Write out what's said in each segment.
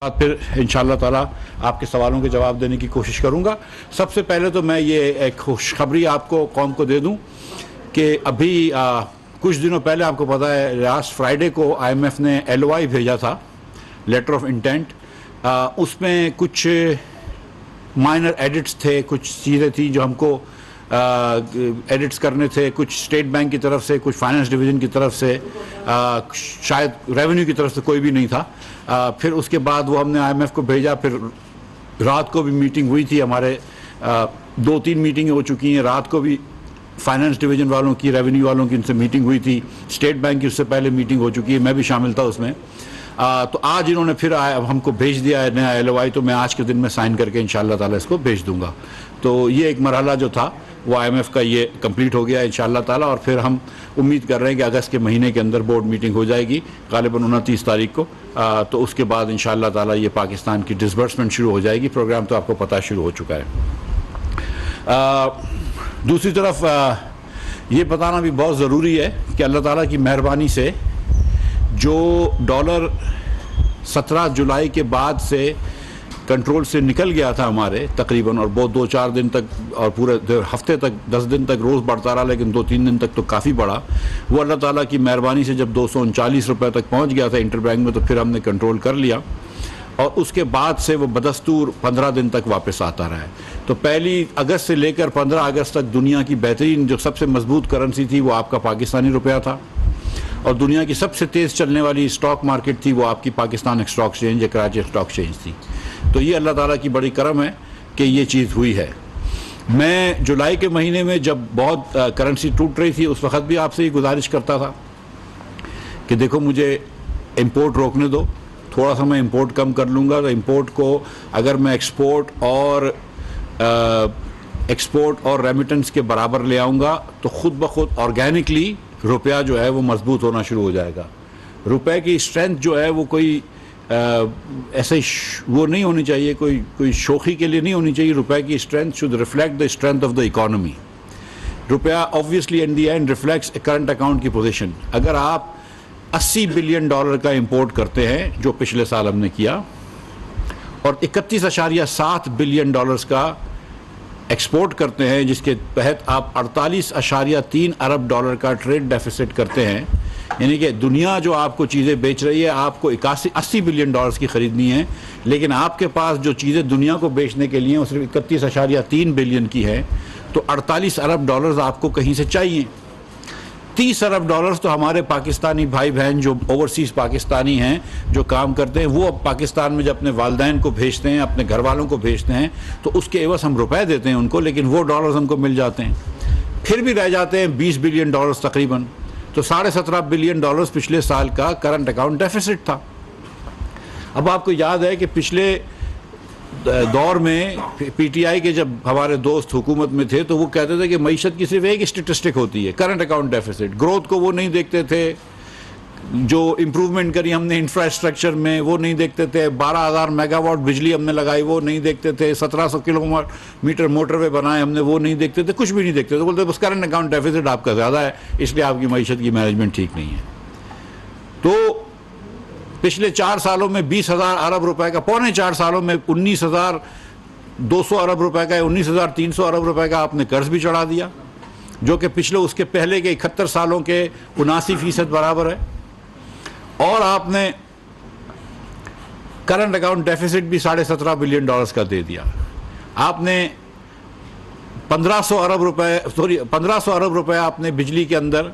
फिर इंशाअल्लाह ताला आपके सवालों के जवाब देने की कोशिश करूंगा। सबसे पहले तो मैं ये एक खुशखबरी आपको कौम को दे दूं कि अभी कुछ दिनों पहले आपको पता है लास्ट फ्राइडे को IMF ने LOI भेजा था, लेटर ऑफ इंटेंट। उसमें कुछ माइनर एडिट्स थे, कुछ चीज़ें थी जो हमको एडिट्स करने थे, कुछ स्टेट बैंक की तरफ से, कुछ फाइनेंस डिवीज़न की तरफ से, शायद रेवेन्यू की तरफ से कोई भी नहीं था। फिर उसके बाद वो हमने IMF को भेजा। फिर रात को भी मीटिंग हुई थी हमारे, 2-3 मीटिंगें हो चुकी हैं। रात को भी फाइनेंस डिवीज़न वालों की, रेवेन्यू वालों की उनसे मीटिंग हुई थी। स्टेट बैंक की उससे पहले मीटिंग हो चुकी है, मैं भी शामिल था उसमें। तो आज इन्होंने फिर हमको भेज दिया है नया LOI, तो मैं आज के दिन में साइन करके इंशाअल्लाह ताला इसको भेज दूंगा। तो ये एक मरहला जो था वो IMF का ये कंप्लीट हो गया इंशाअल्लाह ताला। और फिर हम उम्मीद कर रहे हैं कि अगस्त के महीने के अंदर बोर्ड मीटिंग हो जाएगी, गालिबन 29 तारीख को। तो उसके बाद इंशाअल्लाह ताला ये पाकिस्तान की डिसबर्समेंट शुरू हो जाएगी। प्रोग्राम तो आपको पता शुरू हो चुका है। दूसरी तरफ ये बताना भी बहुत ज़रूरी है कि अल्लाह ताला की मेहरबानी से जो डॉलर 17 जुलाई के बाद से कंट्रोल से निकल गया था हमारे तकरीबन, और बहुत 2-4 दिन तक और पूरे हफ्ते तक 10 दिन तक रोज़ बढ़ता रहा, लेकिन 2-3 दिन तक तो काफ़ी बढ़ा। वो अल्लाह ताला की मेहरबानी से जब 239 रुपये तक पहुंच गया था इंटरबैंक में, तो फिर हमने कंट्रोल कर लिया और उसके बाद से वो बदस्तूर 15 दिन तक वापस आता रहा है। तो 1 अगस्त से लेकर 15 अगस्त तक दुनिया की बेहतरीन जो सबसे मजबूत करेंसी थी वो आपका पाकिस्तानी रुपया था, और दुनिया की सबसे तेज़ चलने वाली स्टॉक मार्केट थी वो आपकी पाकिस्तान स्टॉक एक्सचेंज या कराची स्टॉक एक्सचेंज थी। तो ये अल्लाह ताला की बड़ी करम है कि ये चीज़ हुई है। मैं जुलाई के महीने में जब बहुत करेंसी टूट रही थी, उस वक्त भी आपसे ये गुजारिश करता था कि देखो मुझे इंपोर्ट रोकने दो, थोड़ा सा मैं इंपोर्ट कम कर लूँगा। तो इंपोर्ट को अगर मैं एक्सपोर्ट और रेमिटेंस के बराबर ले आऊँगा तो ख़ुद ब खुद ऑर्गेनिकली रुपया जो है वो मजबूत होना शुरू हो जाएगा। रुपए की स्ट्रेंथ जो है वो कोई ऐसे वो नहीं होनी चाहिए, कोई शोखी के लिए नहीं होनी चाहिए। रुपए की strength should reflect the strength of the economy. रुपया obviously in the end reflects current account की पोजीशन। अगर आप 80 बिलियन डॉलर का इंपोर्ट करते हैं जो पिछले साल हमने किया, और 31.7 बिलियन डॉलर्स का एक्सपोर्ट करते हैं, जिसके तहत आप 48.3 अरब डॉलर का ट्रेड डेफिसिट करते हैं, यानी कि दुनिया जो आपको चीज़ें बेच रही है आपको 80 बिलियन डॉलर्स की ख़रीदनी है, लेकिन आपके पास जो चीज़ें दुनिया को बेचने के लिए वो सिर्फ 31.3 बिलियन की है। तो 48 अरब डॉलर्स आपको कहीं से चाहिए। 30 अरब डॉलर्स तो हमारे पाकिस्तानी भाई बहन जो ओवरसीज़ पाकिस्तानी हैं जो काम करते हैं, वो अब पाकिस्तान में जब अपने वालदैन को भेजते हैं, अपने घर वालों को भेजते हैं, तो उसके एवज़ हम रुपए देते हैं उनको, लेकिन वो डॉलर्स हमको मिल जाते हैं। फिर भी रह जाते हैं 20 बिलियन डॉलर्स तकरीबन। तो 17.5 बिलियन डॉलर्स पिछले साल का करंट अकाउंट डेफिसिट था। अब आपको याद है कि पिछले दौर में PTI के जब हमारे दोस्त हुकूमत में थे तो वो कहते थे कि मईशत की सिर्फ एक स्टेटिस्टिक होती है, करंट अकाउंट डेफिसिट। ग्रोथ को वो नहीं देखते थे, जो इम्प्रूवमेंट करी हमने इंफ्रास्ट्रक्चर में वो नहीं देखते थे, 12,000 मेगावाट बिजली हमने लगाई वो नहीं देखते थे, 1700 किलोमीटर मोटरवे बनाए हमने वो नहीं देखते थे, कुछ भी नहीं देखते थे। बोलते बस करंट अकाउंट डेफिसिट आपका ज़्यादा है, इसलिए आपकी मईशत की मैनेजमेंट ठीक नहीं है। तो पिछले 4 सालों में 20,000 अरब रुपए का, पौने 4 सालों में 19,200 अरब रुपए का, 19,300 अरब रुपए का आपने कर्ज भी चढ़ा दिया, जो कि पिछले उसके पहले के 71 सालों के 79% बराबर है। और आपने करंट अकाउंट डेफिसिट भी 17.5 बिलियन डॉलर्स का दे दिया। आपने 1500 अरब रुपए आपने बिजली के अंदर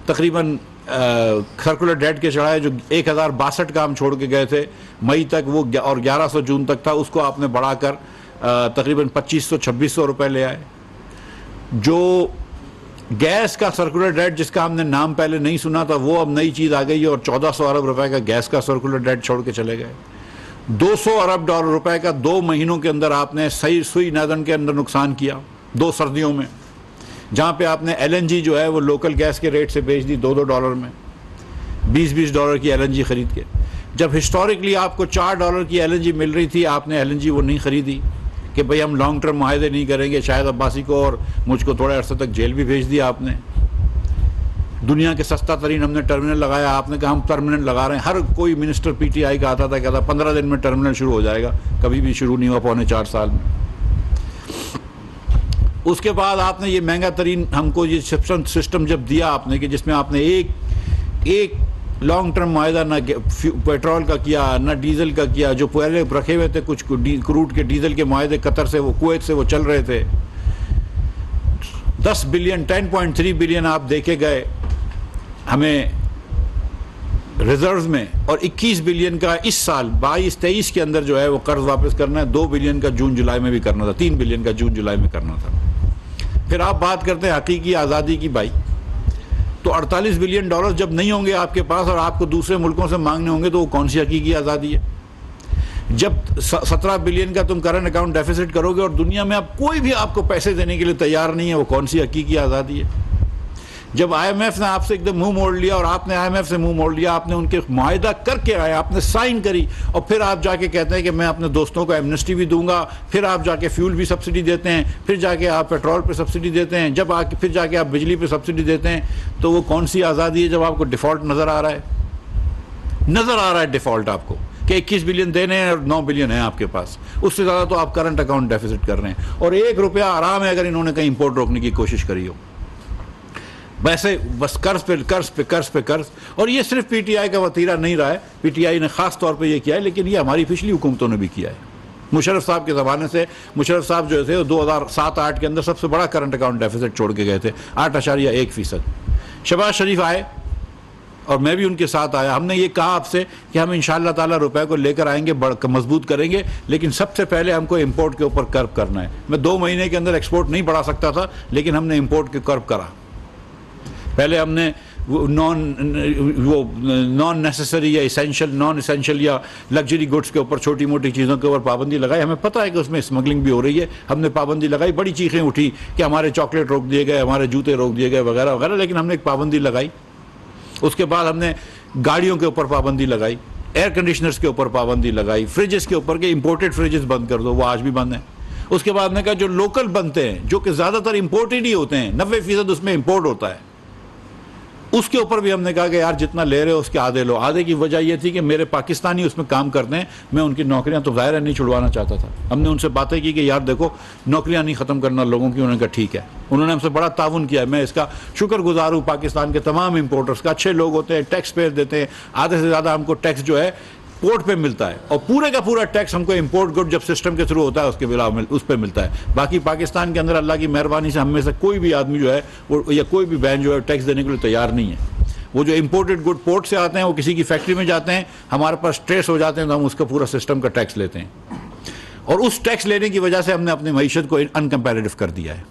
तकरीबन सर्कुलर डेट के चढ़ाए, जो 1062 काम छोड़ के गए थे मई तक वो, और 1100 जून तक था, उसको आपने बढ़ाकर तकरीबन 2500-2600 रुपये ले आए। जो गैस का सर्कुलर डेट जिसका हमने नाम पहले नहीं सुना था, वो अब नई चीज़ आ गई है और 1400 अरब रुपए का गैस का सर्कुलर डेट छोड़ के चले गए। 200 अरब डॉलर रुपए का 2 महीनों के अंदर आपने सही सुई नादन के अंदर नुकसान किया, 2 सर्दियों में, जहाँ पे आपने LNG जो है वो लोकल गैस के रेट से बेच दी $2 में, 20 डॉलर की LNG ख़रीद के। जब हिस्टोरिकली आपको $4 की LNG मिल रही थी, आपने LNG वो नहीं ख़रीदी कि भाई हम लॉन्ग टर्म मुआहदे नहीं करेंगे। शायद अब्बासी को और मुझको थोड़े अरसे तक जेल भी भेज दिया आपने। दुनिया के सस्ता तरीन हमने टर्मिनल लगाया, आपने कहा हम टर्मिनल लगा रहे हैं। हर कोई मिनिस्टर पीटीआई का आता था, कहता 15 दिन में टर्मिनल शुरू हो जाएगा, कभी भी शुरू नहीं हुआ पौने 4 साल में। उसके बाद आपने ये महंगा तरीन हमको ये सिस्टम जब दिया आपने, कि जिसमें आपने एक लॉन्ग टर्म माहिदा ना पेट्रोल का किया ना डीजल का किया, जो पहले रखे हुए थे कुछ क्रूड के डीजल के माहिदे कतर से, वो कुवैत से वो चल रहे थे। 10 बिलियन 10.3 बिलियन आप देके गए हमें रिजर्व्स में, और 21 बिलियन का इस साल 22-23 के अंदर जो है वो कर्ज वापस करना है। 2 बिलियन का जून जुलाई में भी करना था, 3 बिलियन का जून जुलाई में करना था। फिर आप बात करते हैं हकीकी आज़ादी की भाई, तो 48 बिलियन डॉलर जब नहीं होंगे आपके पास और आपको दूसरे मुल्कों से मांगने होंगे, तो वो कौन सी हकीकी आज़ादी है? जब 17 बिलियन का तुम करंट अकाउंट डेफिसिट करोगे और दुनिया में अब कोई भी आपको पैसे देने के लिए तैयार नहीं है, वो कौन सी हकीकी आज़ादी है? जब IMF ने आपसे एकदम मुंह मोड़ लिया और आपने IMF से मुंह मोड़ लिया, आपने उनके मुआहिदा करके आए, आपने साइन करी, और फिर आप जाके कहते हैं कि मैं अपने दोस्तों को एमनेस्टी भी दूंगा, फिर आप जाके फ्यूल भी सब्सिडी देते हैं, फिर जाके आप पेट्रोल पे सब्सिडी देते हैं, जब आके फिर जाके आप बिजली पे सब्सिडी देते हैं, तो वो कौन सी आज़ादी है जब आपको डिफ़ॉल्ट नज़र आ रहा है? नज़र आ रहा है डिफ़ॉल्ट आपको कि 21 बिलियन देने हैं और 9 बिलियन है आपके पास, उससे ज़्यादा तो आप करंट अकाउंट डेफिसिट कर रहे हैं, और 1 रुपया आराम है अगर इन्होंने कहीं इम्पोर्ट रोकने की कोशिश करी हो। वैसे बस कर्ज पे कर्ज पे कर्ज पे कर्ज। और ये सिर्फ पीटीआई का वतीरा नहीं रहा है, पीटीआई ने खास तौर पे ये किया है, लेकिन ये हमारी पिछली हुकूमतों ने भी किया है। मुशर्रफ साहब के ज़माने से, मुशर्रफ साहब जो थे 2007-8 के अंदर सबसे बड़ा करंट अकाउंट डेफिसिट छोड़ के गए थे, 8.1%। शहबाज शरीफ आए और मैं भी उनके साथ आया, हमने ये कहा आपसे कि हम इंशाअल्लाह ताला रुपए को लेकर आएंगे, मजबूत करेंगे, लेकिन सबसे पहले हमको इंपोर्ट के ऊपर कर्व करना है। मैं 2 महीने के अंदर एक्सपोर्ट नहीं बढ़ा सकता था, लेकिन हमने इंपोर्ट के कर्व करा। पहले हमने नॉन नेसेसरी या इसेंशियल, नॉन इसेंशियल या लग्जरी गुड्स के ऊपर, छोटी मोटी चीज़ों के ऊपर पाबंदी लगाई। हमें पता है कि उसमें स्मगलिंग भी हो रही है, हमने पाबंदी लगाई, बड़ी चीखें उठी कि हमारे चॉकलेट रोक दिए गए, हमारे जूते रोक दिए गए वगैरह वगैरह, लेकिन हमने एक पाबंदी लगाई। उसके बाद हमने गाड़ियों के ऊपर पाबंदी लगाई, एयर कंडीशनर्स के ऊपर पाबंदी लगाई, फ्रिजेस के ऊपर के इंपोर्टेड फ्रिजेस बंद कर दो, वो आज भी बंद है। उसके बाद हमने कहा जो लोकल बनते हैं, जो कि ज़्यादातर इंपोर्टेड ही होते हैं, 90% उसमें इंपोर्ट होता है, उसके ऊपर भी हमने कहा कि यार जितना ले रहे हो उसके आधे लो। आधे की वजह यह थी कि मेरे पाकिस्तानी उसमें काम करते हैं, मैं उनकी नौकरियां तो ज़ाहिर है नहीं छुड़वाना चाहता था। हमने उनसे बातें की कि यार देखो नौकरियां नहीं ख़त्म करना लोगों की। उन्होंने कहा ठीक है, उन्होंने हमसे बड़ा ताउन किया है, मैं इसका शुक्रगुजार हूँ पाकिस्तान के तमाम इंपोर्टर्स का। अच्छे लोग होते हैं, टैक्स पेयर देते हैं, आधे से ज़्यादा हमको टैक्स जो है पोर्ट पे मिलता है, और पूरे का पूरा टैक्स हमको इंपोर्ट गुड जब सिस्टम के थ्रू होता है उसके बिला उस पर मिलता है। बाकी पाकिस्तान के अंदर अल्लाह की मेहरबानी से हम में से कोई भी आदमी जो है वो, या कोई भी बहन जो है टैक्स देने के लिए तैयार नहीं है। वो जो इंपोर्टेड गुड पोर्ट से आते हैं, वो किसी की फैक्ट्री में जाते हैं, हमारे पास ट्रेस हो जाते हैं, तो हम उसका पूरा सिस्टम का टैक्स लेते हैं, और उस टैक्स लेने की वजह से हमने अपनी मईशत को अनकम्पेरेटिव कर दिया है,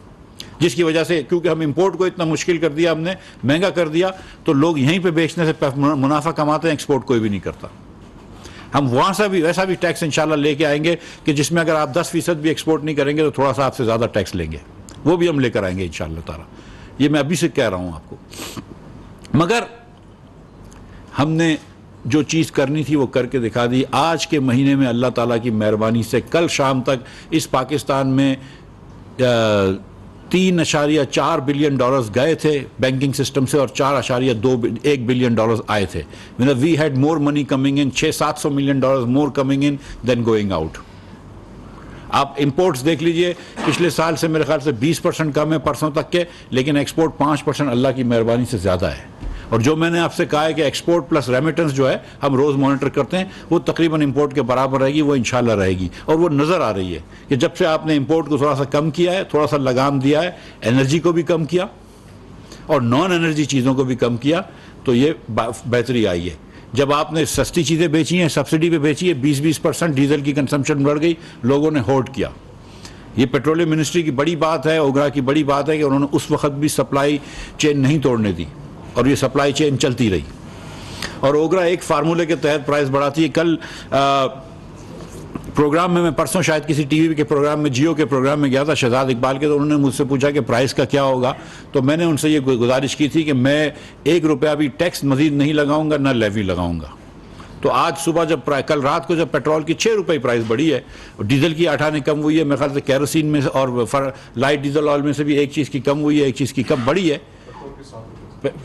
जिसकी वजह से क्योंकि हम इंपोर्ट को इतना मुश्किल कर दिया, हमने महंगा कर दिया, तो लोग यहीं पे बेचने से मुनाफा कमाते हैं, एक्सपोर्ट कोई भी नहीं करता। हम वहाँ से भी वैसा भी टैक्स इंशाल्लाह लेके आएंगे कि जिसमें अगर आप 10% भी एक्सपोर्ट नहीं करेंगे तो थोड़ा सा आपसे ज़्यादा टैक्स लेंगे, वो भी हम लेकर आएंगे इंशाल्लाह ताला। ये मैं अभी से कह रहा हूँ आपको। मगर हमने जो चीज़ करनी थी वो करके दिखा दी। आज के महीने में अल्लाह ताला की मेहरबानी से कल शाम तक इस पाकिस्तान में 3.4 बिलियन डॉलर्स गए थे बैंकिंग सिस्टम से, और 4.1 बिलियन डॉलर्स आए थे। We had more money coming in, 600-700 million dollars more coming in than going out. आप इंपोर्ट्स देख लीजिए, पिछले साल से मेरे ख्याल से 20% कम है परसों तक के, लेकिन एक्सपोर्ट 5% अल्लाह की मेहरबानी से ज़्यादा है। और जो मैंने आपसे कहा है कि एक्सपोर्ट प्लस रेमिटेंस जो है हम रोज़ मॉनिटर करते हैं, वो तकरीबन इंपोर्ट के बराबर रहेगी, वो इंशाल्लाह रहेगी। और वो नज़र आ रही है कि जब से आपने इंपोर्ट को थोड़ा सा कम किया है, थोड़ा सा लगाम दिया है, एनर्जी को भी कम किया और नॉन एनर्जी चीज़ों को भी कम किया, तो ये बेहतरी आई है। जब आपने सस्ती चीज़ें बेची हैं, सब्सिडी पे बेची है, 20% डीजल की कंजम्पशन बढ़ गई, लोगों ने होल्ड किया। ये पेट्रोलियम मिनिस्ट्री की बड़ी बात है, ओगरा की बड़ी बात है कि उन्होंने उस वक्त भी सप्लाई चेन नहीं तोड़ने दी, और ये सप्लाई चेन चलती रही। और ओगरा एक फार्मूले के तहत प्राइस बढ़ाती है। कल प्रोग्राम में, मैं परसों शायद किसी टीवी के प्रोग्राम में, जियो के प्रोग्राम में गया था शहजाद इकबाल के, तो उन्होंने मुझसे पूछा कि प्राइस का क्या होगा, तो मैंने उनसे ये गुजारिश की थी कि मैं 1 रुपया भी टैक्स मजीद नहीं लगाऊंगा, ना लेवी लगाऊंगा। तो आज सुबह जब कल रात को जब पेट्रोल की 6 रुपये प्राइस बढ़ी है, डीजल की 8 आने कम हुई है, मेरे ख्याल से कैरोसिन में और लाइट डीजल ऑयल में से भी एक चीज़ की कम हुई है, एक चीज़ की कम बढ़ी है,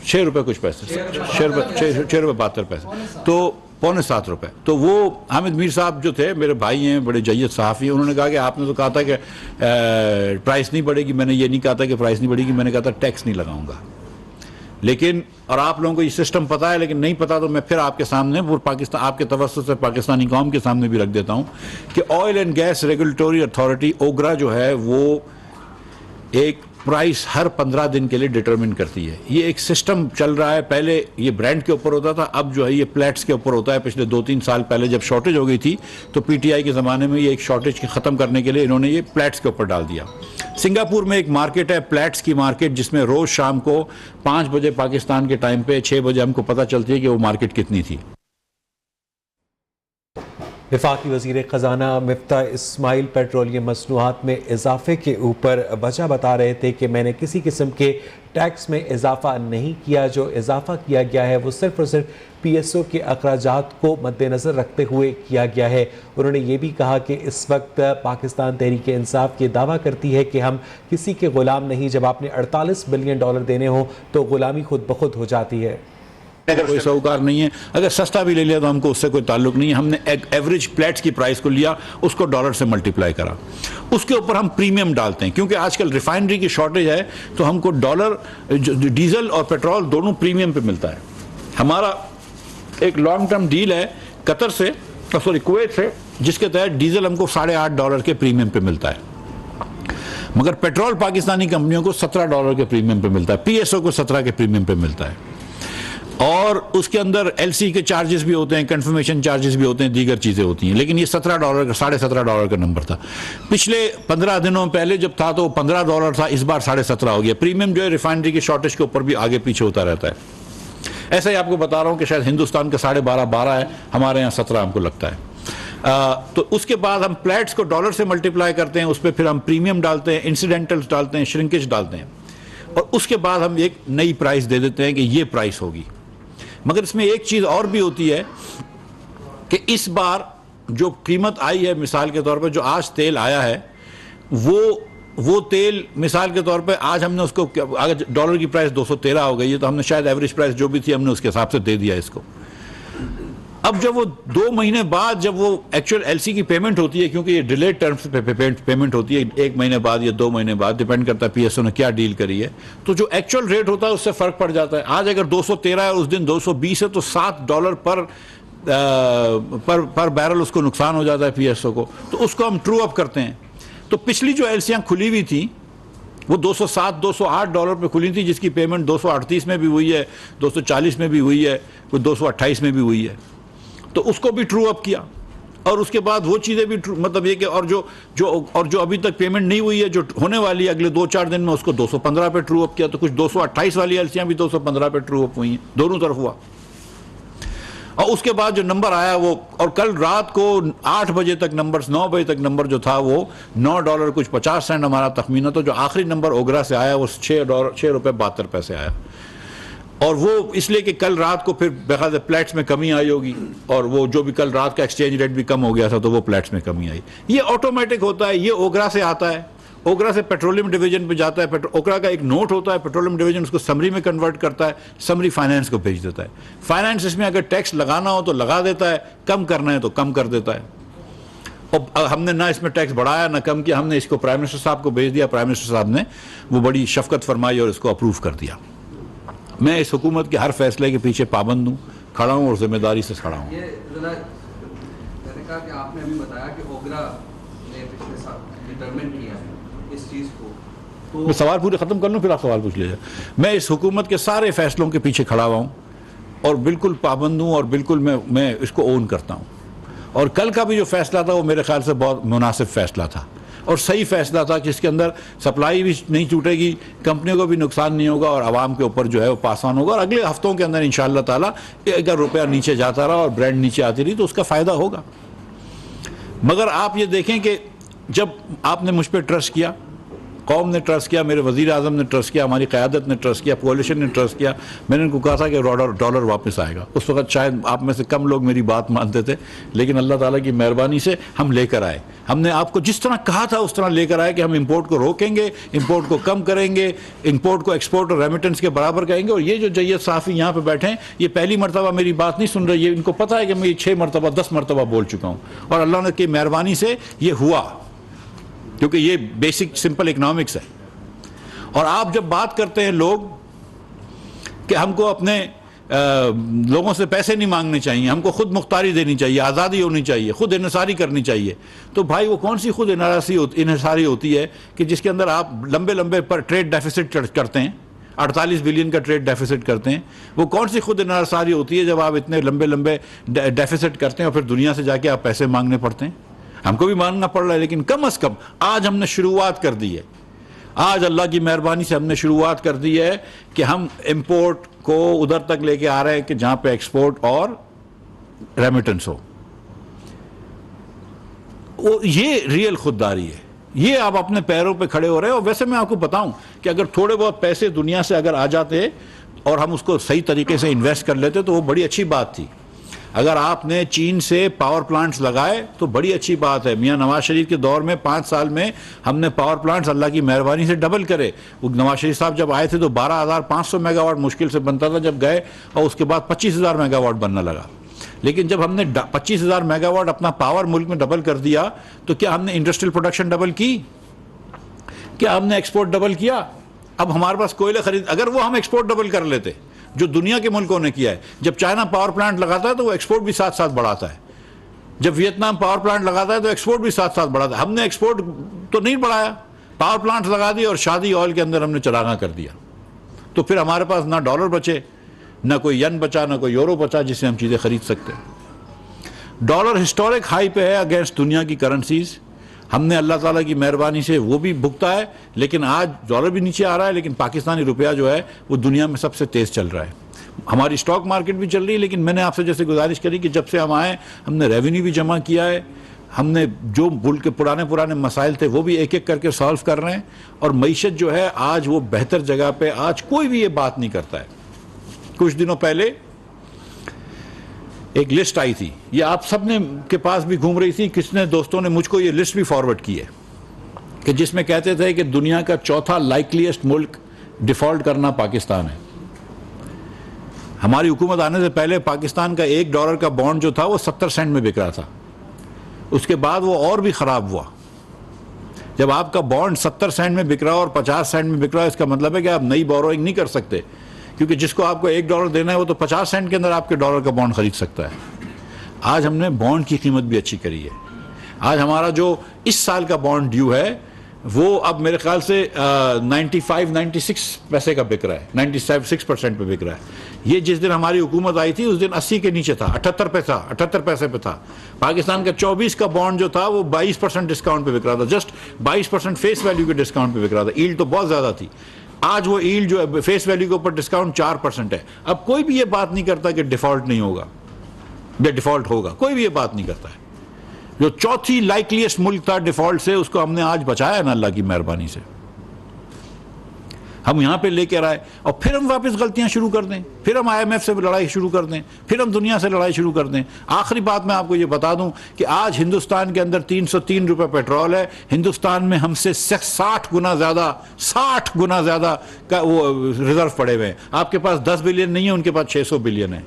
6 रुपये कुछ पैसे, 6 रुपये 72 पैसे, तो ₹6.75। तो वो हामिद मीर साहब जो थे, मेरे भाई हैं, बड़े जय्यद सहाफ़ी, उन्होंने कहा कि आपने तो कहा था कि प्राइस नहीं बढ़ेगी। मैंने ये नहीं कहा था कि प्राइस नहीं बढ़ेगी, मैंने कहा था टैक्स नहीं लगाऊंगा। लेकिन और आप लोगों को ये सिस्टम पता है, लेकिन नहीं पता तो मैं फिर आपके सामने वो पाकिस्तान, आपके तवज्जुह से पाकिस्तानी कौम के सामने भी रख देता हूँ कि oil and gas regulatory authority OGRA जो है वो एक प्राइस हर 15 दिन के लिए डिटरमिन करती है। ये एक सिस्टम चल रहा है, पहले ये ब्रांड के ऊपर होता था, अब जो है ये प्लेट्स के ऊपर होता है। पिछले 2-3 साल पहले जब शॉर्टेज हो गई थी तो पीटीआई के ज़माने में ये एक शॉर्टेज के ख़त्म करने के लिए इन्होंने ये प्लेट्स के ऊपर डाल दिया। सिंगापुर में एक मार्केट है प्लेट्स की मार्केट, जिसमें रोज़ शाम को 5 बजे पाकिस्तान के टाइम पे 6 बजे हमको पता चलती है कि वो मार्केट कितनी थी। वफाकी वज़ीर ख़जाना मिफ्ता इस्माइल पेट्रोलियम मसनूआत में इजाफे के ऊपर वजह बता रहे थे कि मैंने किसी किस्म के टैक्स में इजाफा नहीं किया। जो इजाफा किया गया है वो सिर्फ और सिर्फ PSO के अखराजात को मद्देनज़र रखते हुए किया गया है। उन्होंने ये भी कहा कि इस वक्त पाकिस्तान तहरीक इंसाफ ये दावा करती है कि हम किसी के ग़ुलाम नहीं। जब आपने $48 बिलियन देने हो तो ग़ुलामी खुद ब खुद हो जाती है। कोई साहूकार नहीं है, अगर सस्ता भी ले लिया तो हमको उससे कोई ताल्लुक नहीं है। हमने एवरेज प्लेट्स की प्राइस को लिया, उसको डॉलर से मल्टीप्लाई करा, उसके ऊपर हम प्रीमियम डालते हैं। क्योंकि आजकल रिफाइनरी की शॉर्टेज है तो हमको डॉलर, डीजल और पेट्रोल दोनों प्रीमियम पे मिलता है। हमारा एक लॉन्ग टर्म डील है कतर से, कुवैत से, जिसके तहत डीजल हमको $8.5 के प्रीमियम पे मिलता है, मगर पेट्रोल पाकिस्तानी कंपनियों को $17 के प्रीमियम पे मिलता है, PSO को 17 के प्रीमियम पे मिलता है। और उसके अंदर LC के चार्जेस भी होते हैं, कंफर्मेशन चार्जेस भी होते हैं, दीगर चीज़ें होती हैं। लेकिन ये $17 का, $17.5 का नंबर था। पिछले 15 दिनों पहले जब था तो $15 था, इस बार $17.5 हो गया। प्रीमियम जो है रिफाइनरी की शॉर्टेज के ऊपर भी आगे पीछे होता रहता है। ऐसा ही आपको बता रहा हूँ कि शायद हिंदुस्तान का 12.5 है, हमारे यहाँ 17 हमको लगता है। तो उसके बाद हम प्लेट्स को डॉलर से मल्टीप्लाई करते हैं, उस पर फिर हम प्रीमियम डालते हैं, इंसिडेंटल्स डालते हैं, श्रिंकेज डालते हैं, और उसके बाद हम एक नई प्राइस दे देते हैं कि ये प्राइस होगी। मगर इसमें एक चीज़ और भी होती है कि इस बार जो कीमत आई है, मिसाल के तौर पर जो आज तेल आया है, वो तेल मिसाल के तौर पे आज हमने उसको, अगर डॉलर की प्राइस 213 हो गई है तो हमने शायद एवरेज प्राइस जो भी थी हमने उसके हिसाब से दे दिया इसको। अब जब वो 2 महीने बाद जब वो एक्चुअल LC की पेमेंट होती है, क्योंकि ये डिलेड टर्म्स पे पेमेंट होती है, 1 महीने बाद या 2 महीने बाद, डिपेंड करता है PSO ने क्या डील करी है, तो जो एक्चुअल रेट होता है उससे फ़र्क पड़ जाता है। आज अगर 213 है, उस दिन 220 है, तो $7 पर बैरल उसको नुकसान हो जाता है PSO को, तो उसको हम ट्रू अप करते हैं। तो पिछली जो LCयाँ खुली हुई थी वो $207-208 पे खुली थी, जिसकी पेमेंट 238 में भी हुई है, 240 में भी हुई है, कोई 228 में भी हुई है, तो उसको भी ट्रू अप किया। और उसके बाद वो चीज़ें भी मतलब ये कि और जो अभी तक पेमेंट नहीं हुई है, जो होने वाली है अगले 2-4 दिन में, उसको 215 पे ट्रू अप किया। तो कुछ 228 वाली LCयाँ भी 215 पे ट्रू अप हुई हैं, दोनों तरफ हुआ। और उसके बाद जो नंबर आया वो, और कल रात को 8 बजे तक नंबर, 9 बजे तक नंबर जो था वो $9 कुछ 50 सेंट हमारा तखमीना। तो जो आखिरी नंबर ओगरा से आया वो $6.72 आया। और वो इसलिए कि कल रात को फिर बेखाद प्लेट्स में कमी आई होगी, और वो जो भी कल रात का एक्सचेंज रेट भी कम हो गया था, तो वो प्लेट्स में कमी आई। ये ऑटोमेटिक होता है, ये ओगरा से आता है, ओगरा से पेट्रोलियम डिवीजन पे जाता है। ओगरा का एक नोट होता है, पेट्रोलियम डिवीजन उसको समरी में कन्वर्ट करता है, समरी फाइनेंस को भेज देता है। फाइनेंस इसमें अगर टैक्स लगाना हो तो लगा देता है, कम करना है तो कम कर देता है। और हमने ना इसमें टैक्स बढ़ाया ना कम किया, हमने इसको प्राइम मिनिस्टर साहब को भेज दिया। प्राइम मिनिस्टर साहब ने वो बड़ी शफकत फरमाई और इसको अप्रूव कर दिया। मैं इस हुकूमत के हर फैसले के पीछे पाबंद हूँ, खड़ा हूँ और जिम्मेदारी से खड़ा हूँ। मैंने कहा कि आपने अभी बताया कि ओगरा ने पिछले साल डिटरमिन किया है इस चीज़ को, तो मैं सवाल पूरे ख़त्म कर लूँ फिर आप सवाल पूछ लीजिए। मैं इस हुकूमत के सारे फैसलों के पीछे खड़ा हुआ हूँ और बिल्कुल पाबंद हूँ, और बिल्कुल मैं इसको ओन करता हूँ। और कल का भी जो फैसला था वो मेरे ख्याल से बहुत मुनासिब फैसला था और सही फैसला था, जिसके अंदर सप्लाई भी नहीं छूटेगी, कंपनियों को भी नुकसान नहीं होगा, और आवाम के ऊपर जो है वो पास ऑन होगा। और अगले हफ्तों के अंदर इंशाअल्लाह ताला अगर रुपया नीचे जाता रहा और ब्रांड नीचे आती रही तो उसका फ़ायदा होगा। मगर आप ये देखें कि जब आपने मुझ पर ट्रस्ट किया, कौम ने ट्रस्ट किया, मेरे वज़ीर आज़म ने ट्रस्ट किया, हमारी क़यादत ने ट्रस्ट किया, कोalition ने ट्रस्ट किया, मैंने उनको कहा था कि डॉलर वापस आएगा। उस वक्त शायद आप में से कम लोग मेरी बात मानते थे, लेकिन अल्लाह ताला की मेहरबानी से हम लेकर आए। हमने आपको जिस तरह कहा था उस तरह लेकर आए कि हम इंपोर्ट को रोकेंगे, इंपोर्ट को कम करेंगे, इंपोर्ट को एक्सपोर्ट और रेमिटेंस के बराबर करेंगे। और ये जो जैयद साफ़ी यहाँ पे बैठे हैं, ये पहली मरतबा मेरी बात नहीं सुन रही है, इनको पता है कि मैं 6 मरतबा 10 मरतबा बोल चुका हूँ, और अल्लाह की मेहरबानी से ये हुआ, क्योंकि ये बेसिक सिंपल इकनॉमिक्स है। और आप जब बात करते हैं लोग कि हमको अपने लोगों से पैसे नहीं मांगने चाहिए, हमको खुद मुख्तारी देनी चाहिए, आज़ादी होनी चाहिए, खुद इन्हिसारी करनी चाहिए, तो भाई वो कौन सी खुद इन्हिसारी होती है कि जिसके अंदर आप लंबे लंबे पर ट्रेड डेफिसिट करते हैं, 48 बिलियन का ट्रेड डेफिसिट करते हैं। वो कौन सी खुद इन्हिसारी होती है जब आप इतने लंबे लंबे डेफिसिट करते हैं और फिर दुनिया से जाके आप पैसे मांगने पड़ते हैं। हमको भी मांगना पड़ रहा है, लेकिन कम अज़ कम आज हमने शुरुआत कर दी है। आज अल्लाह की मेहरबानी से हमने शुरुआत कर दी है कि हम इंपोर्ट को उधर तक लेके आ रहे हैं कि जहां पे एक्सपोर्ट और रेमिटेंस हो। वो ये रियल खुददारी है, ये आप अपने पैरों पे खड़े हो रहे हो। और वैसे मैं आपको बताऊं कि अगर थोड़े बहुत पैसे दुनिया से अगर आ जाते और हम उसको सही तरीके से इन्वेस्ट कर लेते तो वो बड़ी अच्छी बात थी। अगर आपने चीन से पावर प्लांट्स लगाए तो बड़ी अच्छी बात है। मियां नवाज शरीफ के दौर में 5 साल में हमने पावर प्लांट्स अल्लाह की मेहरबानी से डबल करे। वो नवाज शरीफ साहब जब आए थे तो 12,500 मेगावाट मुश्किल से बनता था जब गए, और उसके बाद 25,000 मेगावाट बनना लगा। लेकिन जब हमने 25,000 मेगावाट अपना पावर मुल्क में डबल कर दिया तो क्या हमने इंडस्ट्रियल प्रोडक्शन डबल की? क्या हमने एक्सपोर्ट डबल किया? अब हमारे पास कोयला खरीद, अगर वो हम एक्सपोर्ट डबल कर लेते जो दुनिया के मुल्कों ने किया है। जब चाइना पावर प्लांट लगाता है तो वो एक्सपोर्ट भी साथ साथ बढ़ाता है, जब वियतनाम पावर प्लांट लगाता है तो एक्सपोर्ट भी साथ साथ बढ़ाता है। हमने एक्सपोर्ट तो नहीं बढ़ाया, पावर प्लांट लगा दिए और शादी ऑयल के अंदर हमने चरागा कर दिया। तो फिर हमारे पास ना डॉलर बचे, ना कोई यन बचा, ना कोई यूरो बचा जिससे हम चीज़ें खरीद सकते हैं। डॉलर हिस्टोरिक हाई पे है अगेंस्ट दुनिया की करेंसीज। हमने अल्लाह ताला की मेहरबानी से वो भी भुगता है, लेकिन आज डॉलर भी नीचे आ रहा है, लेकिन पाकिस्तानी रुपया जो है वो दुनिया में सबसे तेज़ चल रहा है। हमारी स्टॉक मार्केट भी चल रही है, लेकिन मैंने आपसे जैसे गुजारिश करी कि जब से हम आए हमने रेवेन्यू भी जमा किया है, हमने जो मुल्क के पुराने मसाइल थे वो भी एक एक करके सॉल्व कर रहे हैं, और मईशत जो है आज वो बेहतर जगह पे, आज कोई भी ये बात नहीं करता है। कुछ दिनों पहले एक लिस्ट आई थी, ये आप सब ने के पास भी घूम रही थी, किसने दोस्तों ने मुझको ये लिस्ट भी फॉरवर्ड की है, कि जिसमें कहते थे कि दुनिया का चौथा लाइकलीस्ट मुल्क डिफॉल्ट करना पाकिस्तान है। हमारी हुकूमत आने से पहले पाकिस्तान का $1 का बॉन्ड जो था वो 70 सेंट में बिक रहा था, उसके बाद वो और भी ख़राब हुआ। जब आपका बॉन्ड 70 सेंट में बिक रहा है और 50 सेंट में बिक रहा है, इसका मतलब है कि आप नई बोरोइंग नहीं कर सकते, क्योंकि जिसको आपको $1 देना है वो तो 50 सेंट के अंदर आपके डॉलर का बॉन्ड खरीद सकता है। आज हमने बॉन्ड की कीमत भी अच्छी करी है। आज हमारा जो इस साल का बॉन्ड ड्यू है वो अब मेरे ख्याल से 95-96 पैसे का बिक रहा है, 96% पे बिक रहा है। ये जिस दिन हमारी हुकूमत आई थी उस दिन 80 के नीचे था, 78 पैसे पे था। पाकिस्तान का 24 का बॉन्ड जो था वो 22% डिस्काउंट पे बिक रहा था, जस्ट 22% फेस वैल्यू के डिस्काउंट पे बिक रहा था। ईल्ड तो बहुत ज़्यादा थी। आज वो ईल्ड जो है फेस वैल्यू के ऊपर डिस्काउंट 4% है। अब कोई भी ये बात नहीं करता कि डिफॉल्ट नहीं होगा या डिफॉल्ट होगा, कोई भी ये बात नहीं करता है। जो चौथी लाइकलीस्ट मुल्क था डिफॉल्ट से, उसको हमने आज बचाया ना अल्लाह की मेहरबानी से। हम यहां पे लेकर आए और फिर हम वापस गलतियां शुरू कर दें, फिर हम IMF से लड़ाई शुरू कर दें, फिर हम दुनिया से लड़ाई शुरू कर दें। आखिरी बात मैं आपको ये बता दूं कि आज हिंदुस्तान के अंदर 303 रुपए पेट्रोल है। हिंदुस्तान में हमसे 60 गुना ज्यादा का वो रिजर्व पड़े हुए हैं। आपके पास 10 बिलियन नहीं है, उनके पास 600 बिलियन है।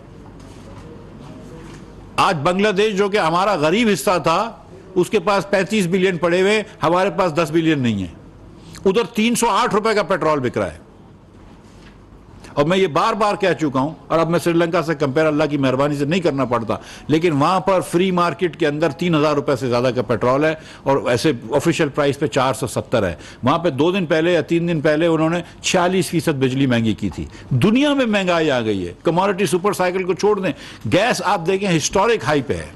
आज बांग्लादेश जो कि हमारा गरीब हिस्सा था, उसके पास 35 बिलियन पड़े हुए, हमारे पास 10 बिलियन नहीं है। उधर 308 रुपए का पेट्रोल बिक रहा है। और मैं ये बार बार कह चुका हूं, और अब मैं श्रीलंका से कंपेयर अल्लाह की मेहरबानी से नहीं करना पड़ता, लेकिन वहां पर फ्री मार्केट के अंदर 3,000 रुपए से ज्यादा का पेट्रोल है, और ऐसे ऑफिशियल प्राइस पे 470 है। वहां पे 2 दिन पहले या 3 दिन पहले उन्होंने 46% बिजली महंगी की थी। दुनिया में महंगाई आ गई है। कमोडिटी सुपर साइकिल को छोड़ दें, गैस आप देखें हिस्टोरिक हाई पे है।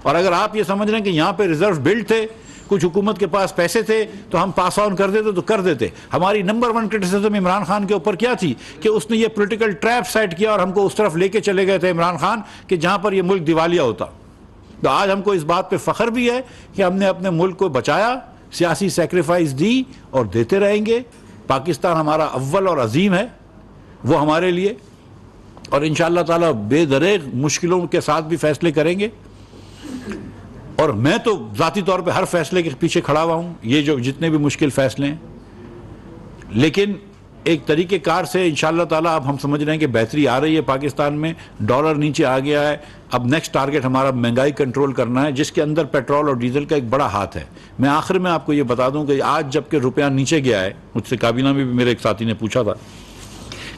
और अगर आप ये समझ रहे हैं कि यहां पे रिजर्व बिल्ड थे, कुछ हुकूमत के पास पैसे थे तो हम पास ऑन कर देते तो कर देते। हमारी नंबर 1 क्रिटिसिज्म इमरान खान के ऊपर क्या थी कि उसने ये पॉलिटिकल ट्रैप सेट किया और हमको उस तरफ लेके चले गए थे इमरान खान कि जहां पर ये मुल्क दिवालिया होता। तो आज हमको इस बात पे फख्र भी है कि हमने अपने मुल्क को बचाया, सियासी सेक्रीफाइस दी और देते रहेंगे। पाकिस्तान हमारा अव्वल और अजीम है, वो हमारे लिए, और इंशाअल्लाह ताला बेदरेग मुश्किलों के साथ भी फैसले करेंगे। और मैं तो ज़ाती तौर पे हर फैसले के पीछे खड़ा हुआ हूँ, ये जो जितने भी मुश्किल फैसले हैं, लेकिन एक तरीक़ेकार से इंशाअल्लाह ताला अब हम समझ रहे हैं कि बेहतरी आ रही है पाकिस्तान में, डॉलर नीचे आ गया है। अब नेक्स्ट टारगेट हमारा महंगाई कंट्रोल करना है, जिसके अंदर पेट्रोल और डीजल का एक बड़ा हाथ है। मैं आखिर में आपको ये बता दूं कि आज जबकि रुपया नीचे गया है, मुझसे काबीना में भी मेरे एक साथी ने पूछा था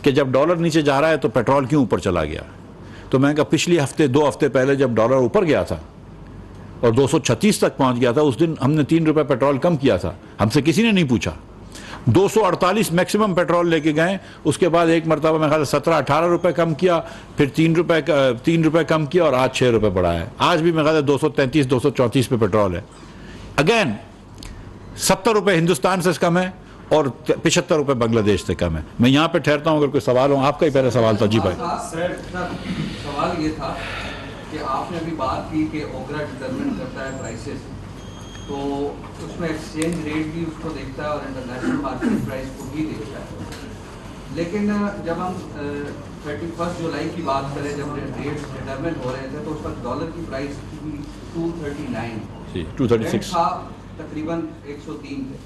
कि जब डॉलर नीचे जा रहा है तो पेट्रोल क्यों ऊपर चला गया, तो मैं कहा पिछले हफ्ते 2 हफ्ते पहले जब डॉलर ऊपर गया था और 236 तक पहुंच गया था, उस दिन हमने 3 रुपये पेट्रोल कम किया था, हमसे किसी ने नहीं पूछा। 248 मैक्सिमम पेट्रोल लेके गए, उसके बाद एक मरतबा मैं ख्याल 17-18 रुपये कम किया, फिर 3 रुपये कम किया और आज 6 रुपये बढ़ा है। आज भी मैं ख्याल 233-234 पे पेट्रोल है। अगेन 70 रुपये हिंदुस्तान से कम है और 75 रुपये बांग्लादेश से कम है। मैं यहाँ पे ठहरता हूँ, अगर कोई सवाल हो। आपका ही पहला सवाल था। जी भाई, सवाल ये था कि आपने अभी बात की कि ओगरा डिटरमिन करता है प्राइसेस, तो उसमें एक्सचेंज रेट भी उसको देखता है और इंटरनेशनल मार्केट प्राइस को भी देखता है। लेकिन जब हम 31 जुलाई की बात करें, जब रेट्स डिटरमिन हो रहे थे, तो उस वक्त डॉलर की प्राइस थी 239 था, तकरीबन 103 थे।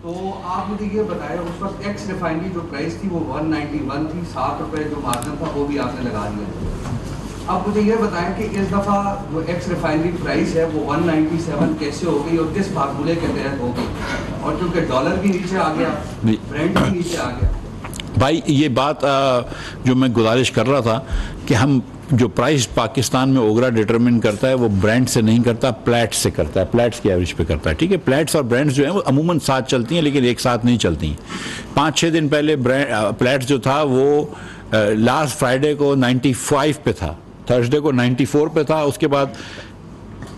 तो आप मुझे ये बताएं, उस वक्त एक्स रिफाइनरी जो प्राइस थी वो 191 थी, 7 रुपये जो मार्जिन था वो भी आपने लगा दिया। अब मुझे ये बताएं कि इस दफ़ा जो एक्स रिफाइनरी प्राइस है वो 197 कैसे हो गई और किस फार्मूले के तहत हो गई, और क्योंकि डॉलर भी नीचे आ गया, ब्रेंट भी नीचे आ गया। भाई ये बात जो मैं गुजारिश कर रहा था कि हम जो प्राइस पाकिस्तान में ओगरा डिटरमिन करता है वो ब्रांड से नहीं करता, प्लेट्स से करता है, प्लेट्स की एवरेज पे करता है। ठीक है, प्लेट्स और ब्रांड्स जो हैं वो अमूमन साथ चलती हैं, लेकिन एक साथ नहीं चलती। 5-6 दिन पहले प्लेट्स जो था वो लास्ट फ्राइडे को 95 पे था, थर्सडे को 94 पे था, उसके बाद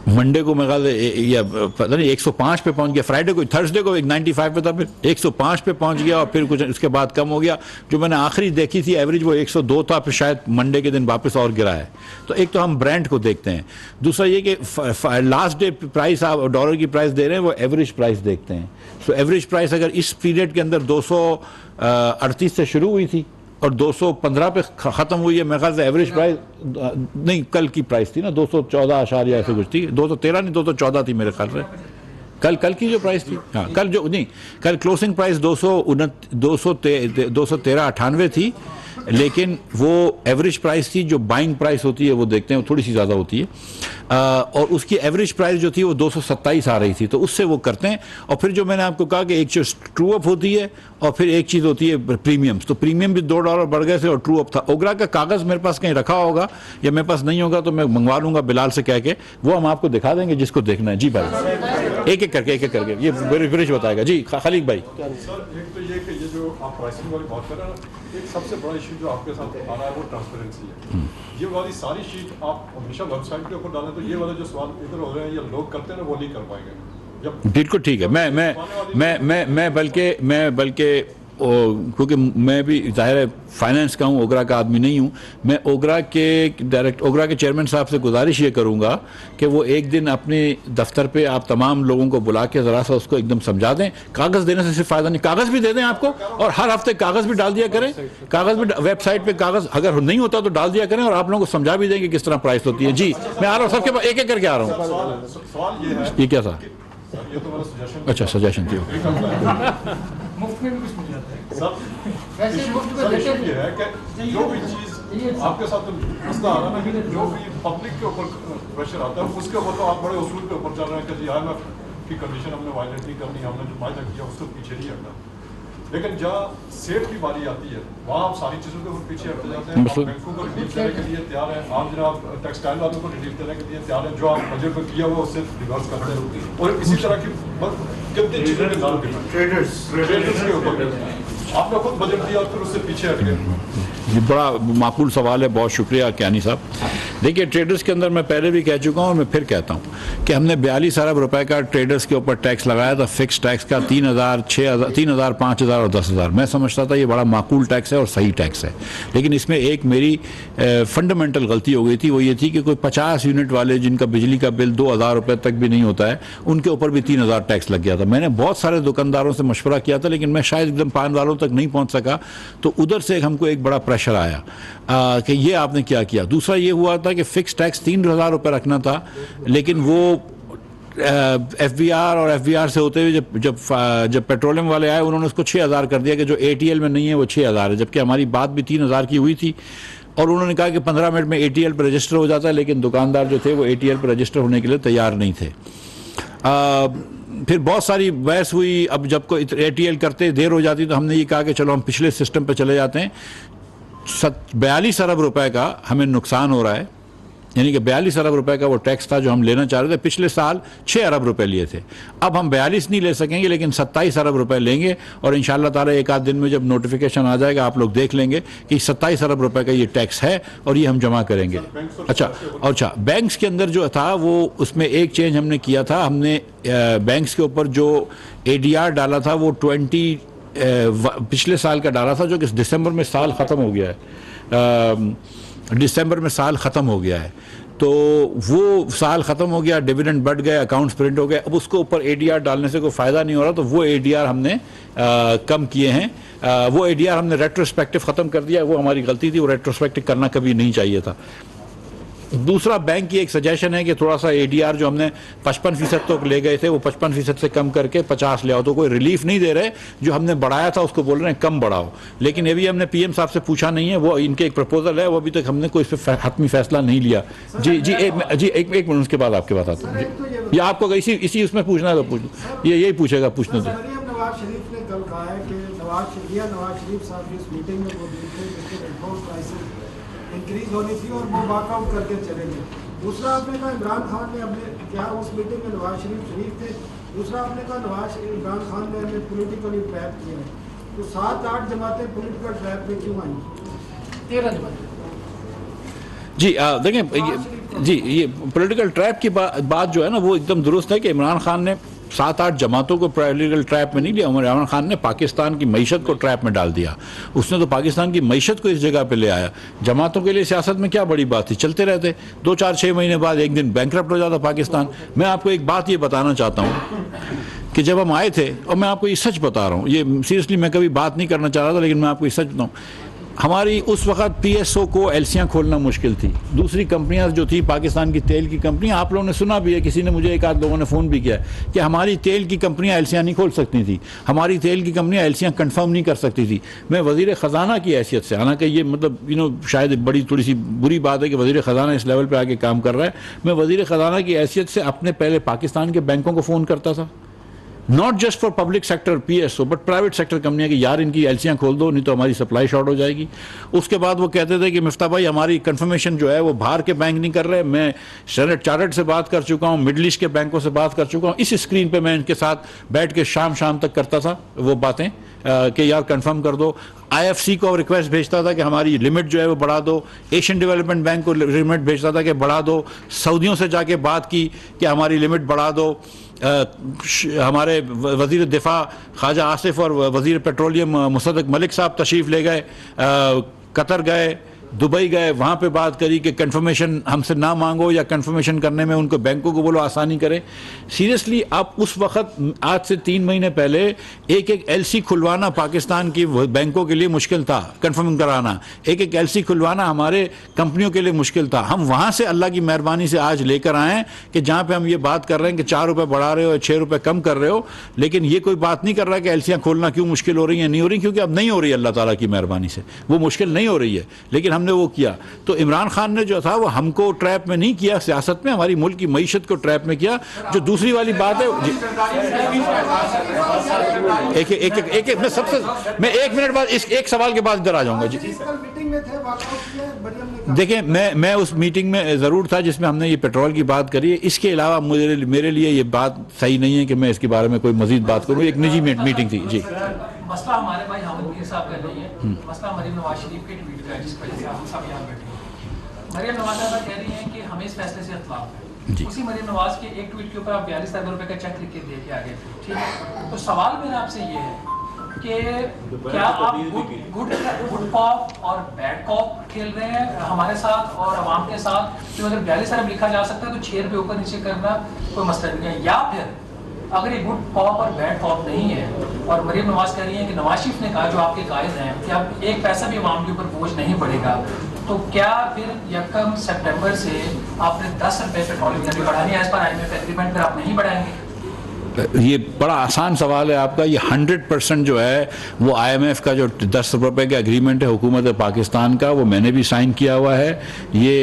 मंडे को मैं या पता नहीं 105 पे पहुंच गया, फ्राइडे को, थर्सडे को 95 पे था, फिर 105 पे पहुंच गया और फिर कुछ उसके बाद कम हो गया। जो मैंने आखिरी देखी थी एवरेज वो 102 था, फिर शायद मंडे के दिन वापस और गिरा है। तो एक तो हम ब्रांड को देखते हैं, दूसरा ये कि लास्ट डे प्राइस आप डॉलर की प्राइस दे रहे हैं वो एवरेज प्राइस देखते हैं। सो एवरेज प्राइस अगर इस पीरियड के अंदर 238 से शुरू हुई थी और 215 पे ख़त्म हुई है, मेरे ख्याल से एवरेज प्राइस नहीं, कल की प्राइस थी ना 214 आशारिया ऐसे कुछ थी, 213 नहीं 214 थी मेरे ख्याल से कल की जो प्राइस थी। हाँ, कल जो नहीं, कल क्लोजिंग प्राइस 213.98 थी, लेकिन वो एवरेज प्राइस थी। जो बाइंग प्राइस होती है वो देखते हैं, वो थोड़ी सी ज़्यादा होती है, और उसकी एवरेज प्राइस जो थी वो 227 आ रही थी, तो उससे वो करते हैं। और फिर जो मैंने आपको कहा कि एक चीज़ ट्रू अप होती है और फिर एक चीज़ होती है प्रीमियम्स, तो प्रीमियम भी $2 बढ़ गए थे और ट्रू अप था। ओगरा का कागज़ मेरे पास कहीं रखा होगा या मेरे पास नहीं होगा तो मैं मंगवा लूँगा बिलाल से कह के, वो हम आपको दिखा देंगे जिसको देखना है। जी भाई, एक एक करके ये ब्रिज बताएगा। जी खालिद भाई। सर, एक तो ये कि ये जो आप प्राइसिंग वाली बात कर रहे हैं, एक सबसे बड़ा इशू जो आपके साथ आ रहा है वो ट्रांसपेरेंसी है। ये वाली सारी शीट आप हमेशा वेबसाइट के ऊपर डालें तो ये वाले जो सवाल इधर हो रहे हैं या लोग करते हैं ना वो नहीं कर पाएंगे। बिल्कुल ठीक है। मैं बल्कि क्योंकि मैं भी जाहिर है फाइनेंस का हूँ, ओगरा का आदमी नहीं हूँ, मैं ओगरा के चेयरमैन साहब से गुजारिश ये करूँगा कि वो एक दिन अपने दफ्तर पे आप तमाम लोगों को बुला के ज़रा सा उसको एकदम समझा दें। कागज़ देने से सिर्फ फ़ायदा नहीं, कागज़ भी दे दें आपको, और हर हफ्ते कागज़ भी डाल दिया करें, कागज़ भी वेबसाइट पर कागज़ अगर नहीं होता तो डाल दिया करें, और आप लोगों को समझा भी देंगे किस तरह प्राइस होती है। जी मैं आ रहा हूँ, सबके पास एक एक करके आ रहा हूँ। सवाल ये है, ये क्या था? ये तो मेरा सजेशन। अच्छा, सजेशन थी। मुफ्त में भी कुछ मिल जाता है। वैसे इशू ये है कि जो भी चीज़ आपके साथ मसला आ रहा है ना, जो भी पब्लिक के ऊपर प्रेशर आता है उसके ऊपर तो आप बड़े उसूल के ऊपर चल रहे हैं कि जी IMF की कंडीशन हमने वायलेट नहीं करनी, हमने जो वायदा किया उसको पीछे नहीं हटना। लेकिन जहाँ सेफ की बारी आती है वहाँ आप सारी चीज़ों के ऊपर पीछे हटते जाते हैं। आप बैंकों को रिलीफ देने के लिए तैयार हैं, आप जनाब टेक्सटाइल वालों को रिलीफ देने के लिए तैयार हैं, जो आप बजट में किया हुआ उससे रिवर्स करते हैं, और इसी तरह की कितनी चीज़ों के नाम ट्रेडर्स के ऊपर आपने खुद बजट दिया और फिर उससे पीछे हट गए। ये बड़ा माकूल सवाल है, बहुत शुक्रिया क्यानी साहब। देखिए, ट्रेडर्स के अंदर मैं पहले भी कह चुका हूँ और मैं फिर कहता हूँ कि हमने 42 अरब रुपए का ट्रेडर्स के ऊपर टैक्स लगाया था, फिक्स टैक्स का 3,000, 6,000, 3,000, 5,000 और 10,000। मैं समझता था ये बड़ा माकूल टैक्स है और सही टैक्स है, लेकिन इसमें एक मेरी फंडामेंटल गलती हो गई थी। वो ये थी कि कोई 50 यूनिट वाले जिनका बिजली का बिल 2,000 रुपये तक भी नहीं होता है, उनके ऊपर भी 3,000 टैक्स लग गया था। मैंने बहुत सारे दुकानदारों से मशवरा किया था, लेकिन मैं शायद एकदम पान वालों तक नहीं पहुँच सका, तो उधर से हमको एक बड़ा प्रेशर आया कि ये आपने क्या किया। दूसरा ये हुआ था कि फ़िक्स टैक्स 3,000 रुपये रखना था, लेकिन वो FBR और FBR से होते हुए जब पेट्रोलियम वाले आए उन्होंने उसको 6,000 कर दिया कि जो ATL में नहीं है वो 6,000 है, जबकि हमारी बात भी 3,000 की हुई थी। और उन्होंने कहा कि 15 मिनट में ATL पर रजिस्टर हो जाता है, लेकिन दुकानदार जो थे वो ATL पर रजिस्टर होने के लिए तैयार नहीं थे। फिर बहुत सारी बहस हुई। अब जब कोई ATL करते देर हो जाती तो हमने ये कहा कि चलो हम पिछले सिस्टम पर चले जाते हैं। 42 अरब रुपए का हमें नुकसान हो रहा है, यानी कि 42 अरब रुपए का वो टैक्स था जो हम लेना चाह रहे थे। पिछले साल 6 अरब रुपए लिए थे, अब हम 42 नहीं ले सकेंगे, लेकिन 27 अरब रुपए लेंगे। और इंशाल्लाह ताला एक आध दिन में जब नोटिफिकेशन आ जाएगा आप लोग देख लेंगे कि 27 अरब रुपए का ये टैक्स है और ये हम जमा करेंगे। अच्छा, बैंक्स के अंदर जो था वो उसमें एक चेंज हमने किया था। हमने बैंक्स के ऊपर जो ADR डाला था वो 20 पिछले साल का डाला था, जो कि दिसंबर में साल ख़त्म हो गया है। दिसंबर में साल ख़त्म हो गया है, तो वो साल ख़त्म हो गया, डिविडेंड बढ़ गए, अकाउंट्स प्रिंट हो गए। अब उसको ऊपर ADR डालने से कोई फ़ायदा नहीं हो रहा, तो वो ADR हमने कम किए हैं। वो ADR हमने रेट्रोस्पेक्टिव ख़त्म कर दिया, वो हमारी गलती थी, वो रेट्रोस्पेक्टिव करना कभी नहीं चाहिए था। दूसरा, बैंक की एक सजेशन है कि थोड़ा सा ADR जो हमने 55% तक ले गए थे वो 55% से कम करके 50 ले आओ। तो कोई रिलीफ नहीं दे रहे, जो हमने बढ़ाया था उसको बोल रहे हैं कम बढ़ाओ। लेकिन ये भी हमने PM साहब से पूछा नहीं है, वो इनके एक प्रपोजल है, वो अभी तक हमने कोई इस पर हतमी फैसला नहीं लिया। एक मिनट, उसके बाद आपके बात आता हूँ। ये आपको इसी उसमें पूछना है तो पूछ लो, यही पूछेगा, पूछने दो। नवाज शरीफ ने कल कहा है कि नवाज शरीफ साहब जिस मीटिंग में वो थे जिसके पेट्रोल प्राइसेस इंक्रीज होनी थी और वो वॉकआउट करके चले गए। दूसरा आपने कहा इमरान खान ने अपने क्या उस मीटिंग में नवाज शरीफ थे। दूसरा आपने कहा इमरान खान ने हमें पोलिटिकली ट्रैप किया है। तो 7-8 जमातें पोलिटिकल ट्रैप में क्यों आई? 13 जमातें। जी देखें जी, ये पॉलिटिकल ट्रैप की बात जो है ना वो एकदम दुरुस्त है कि इमरान खान ने 7-8 जमातों को पॉलिटिकल ट्रैप में नहीं लिया। इमरान खान ने पाकिस्तान की मईशत को ट्रैप में डाल दिया। उसने तो पाकिस्तान की मईशत को इस जगह पे ले आया। जमातों के लिए सियासत में क्या बड़ी बात थी, चलते रहते। 2-4-6 महीने बाद एक दिन बैंकरप्ट हो जाता पाकिस्तान। मैं आपको एक बात ये बताना चाहता हूँ कि जब हम आए थे, और मैं आपको ये सच बता रहा हूँ, ये सीरियसली मैं कभी बात नहीं करना चाह रहा था, लेकिन मैं आपको ये सच बताऊँ, हमारी उस वक्त PSO को LC'याँ खोलना मुश्किल थी। दूसरी कंपनियां जो थी पाकिस्तान की तेल की कंपनियां, आप लोगों ने सुना भी है, किसी ने मुझे एक आध लोगों ने फ़ोन भी किया कि हमारी तेल की कंपनियां LC'याँ नहीं खोल सकती थी, हमारी तेल की कंपनियां LC'याँ कंफर्म नहीं कर सकती थी। मैं वज़ीर ख़जाना की हैसियत से, हालांकि ये मतलब शायद बड़ी थोड़ी सी बुरी बात है कि वज़ीर ख़जाना इस लेवल पर आके काम कर रहा है, मैं वज़ीर ख़जाना की हैसियत से अपने पहले पाकिस्तान के बैंकों को फ़ोन करता था, not just for public sector PSO but private sector कंपनियां कि यार इनकी LC'याँ खोल दो, नहीं तो हमारी सप्लाई शॉर्ट हो जाएगी। उसके बाद वो कहते थे कि मिफ्ता भाई हमारी कंफर्मेशन जो है वो बाहर के बैंक नहीं कर रहे, मैं स्टैंडर्ड चार्टर्ड से बात कर चुका हूँ, मिडल ईस्ट के बैंकों से बात कर चुका हूँ। इस स्क्रीन पे मैं इनके साथ बैठ के शाम तक करता था वो बातें कि यार कंफर्म कर दो। IFC को रिक्वेस्ट भेजता था कि हमारी लिमिट जो है वो बढ़ा दो, एशियन डेवलपमेंट बैंक को लिमिट भेजता था कि बढ़ा दो, सऊदियों से जाके बात की कि हमारी लिमिट बढ़ा दो। हमारे वज़ीर दिफा ख्वाजा आसिफ और वज़ीर पेट्रोलियम मुसद्दक मलिक साहब तशरीफ़ ले गए, कतर गए, दुबई गए, वहाँ पे बात करी कि कंफर्मेशन हमसे ना मांगो या कंफर्मेशन करने में उनको बैंकों को बोलो आसानी करें। सीरियसली आप उस वक्त आज से 3 महीने पहले एक LC खुलवाना पाकिस्तान की बैंकों के लिए मुश्किल था, कंफर्म कराना एक LC खुलवाना हमारे कंपनियों के लिए मुश्किल था। हम वहाँ से अल्लाह की मेहरबानी से आज लेकर आए कि जहाँ पे हम ये बात कर रहे हैं कि 4 रुपये बढ़ा रहे हो या 6 रुपये कम कर रहे हो, लेकिन ये कोई बात नहीं कर रहा कि LC'याँ खोलना क्यों मुश्किल हो रही हैं, नहीं हो रही, क्योंकि अब नहीं हो रही है, अल्लाह ताला की मेहरबानी से वो मुश्किल नहीं हो रही है, लेकिन हमने वो किया। तो इमरान खान ने जो था वो हमको ट्रैप में नहीं किया, सियासत में हमारी मुल्क की मईशत को ट्रैप में किया। जो दूसरी वाली बात है मैं 1 मिनट बाद इस एक सवाल के बाद इधर आ जाऊंगा जी। देखिए मैं उस मीटिंग में ज़रूर था जिसमें हमने ये पेट्रोल की बात करी है। इसके अलावा मेरे लिए ये बात सही नहीं है कि मैं इसके बारे में कोई मजीद बात करूँ। एक निजी मीटिंग थी जी। मसला हमारे भाई हामिद मीर साहब का नहीं है, मसला मरीम नवाज शरीफ के ट्वीट का है जिस वजह से हम सब यहाँ बैठे हैं। मरीम नवाज साहब कह रही हैं कि हमें इस फैसले से इख्तिलाफ है। उसी मरीम नवाज के एक ट्वीट के ऊपर आप 42 अरब रुपए का चेक लिख के दे के आ गए थे, ठीक है। तो सवाल मेरा आपसे ये है कि क्या आप गुड कॉप और बैड कॉप खेल रहे हैं हमारे साथ और अवाम के साथ, कि अगर 42 अरब लिखा जा सकता है तो 6 रुपये ऊपर नीचे करना कोई मसला नहीं है, या फिर अगर ये गुड कॉप और बैड कॉप नहीं है और मरीम नवाज कह रही है कि नवाज शरीफ ने कहा जो आपके कायद हैं कि अब 1 पैसा भी अवाम के ऊपर बोझ नहीं पड़ेगा, तो क्या फिर 1 सितंबर से आपने 10 रुपए पेट्रोलियम की बढ़ानी है एज पर IMF एग्रीमेंट, फिर आप नहीं बढ़ाएंगे? ये बड़ा आसान सवाल है आपका। ये 100% जो है वो IMF का जो 10 रुपए का एग्रीमेंट है हुकूमत पाकिस्तान का, वो मैंने भी साइन किया हुआ है, ये